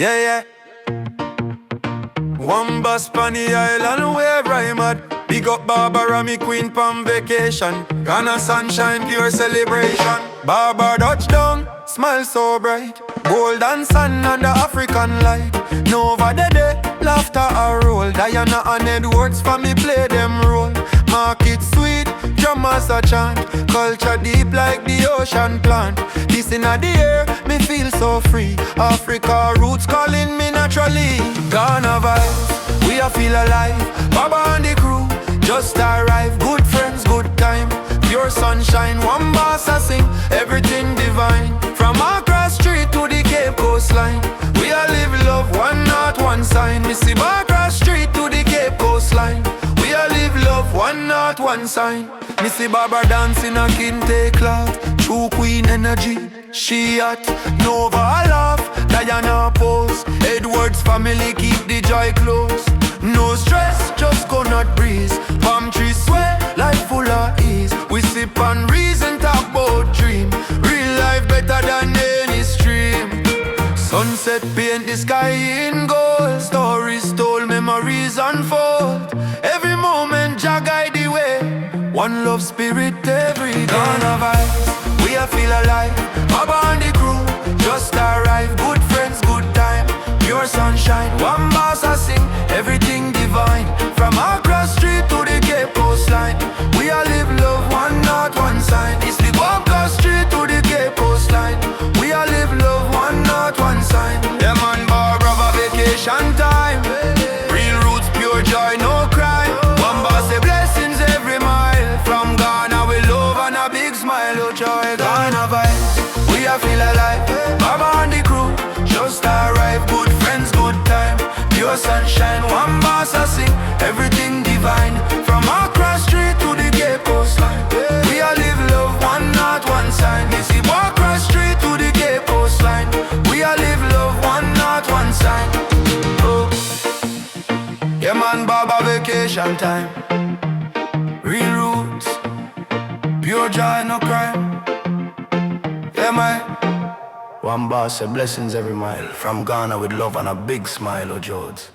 Yeah, yeah. One bus pon the island where rhyme at. Big up Barbara, me queen pon vacation. Ghana sunshine, pure celebration. Barbara touchdown, smile so bright. Golden sun and the African light. Nova the day, laughter a roll. Diana and Edwards for me play them role. Market sweet, drummers a chant. Culture deep like the ocean plant. This inna the air, me feel so free. Africa roots calling me naturally. Ghana vibes, we a feel alive. Baba and the crew just arrived. Good friends, good time. Pure sunshine, one boss a sing. Everything divine. From Accra street to the Cape coastline. We a live love, one not one sign. Missy Accra street to the Cape coastline. We a live love, one not one sign. Missy Barbara dancing a kinte cloth. True queen energy, she hot. Nova a laugh, Diana pose. Edwards family keep the joy close. No stress, just coconut breeze. Palm trees sway, life full of ease. We sip and reason, talk about dream. Real life better than any stream. Sunset paint the sky in gold. Stories told, memories unfold. Every moment Jah guide the way. One love spirit every day. Ghana vibes, we a feel alive. Baba and the crew just arrived. Good friends, good time. Pure sunshine, one boss a sing. Everything divine. From Accra street to the Cape coastline. We a live love, one not one sign. It's the Accra street to the Cape coastline. We a live love, one not one sign. Yeah man, Barbara vacation time. Real roots, pure joy, no crime. One boss say blessings every mile. From Ghana we love and a big smile. Oh joy, Ghana vibes, we a feel alive. Baba and the crew just arrived. Good friends, good time. Pure sunshine, one boss a sing. Everything divine. From Accra street to the Cape coastline. We a live love, one not one sign. Missy Accra street to the Cape coastline. We a live love, one not one sign. Oh, yeah man, Baba vacation time. Real roots, pure joy, no crime. Yeah man. One boss say blessings every mile. From Ghana with love and a big smile, oh George.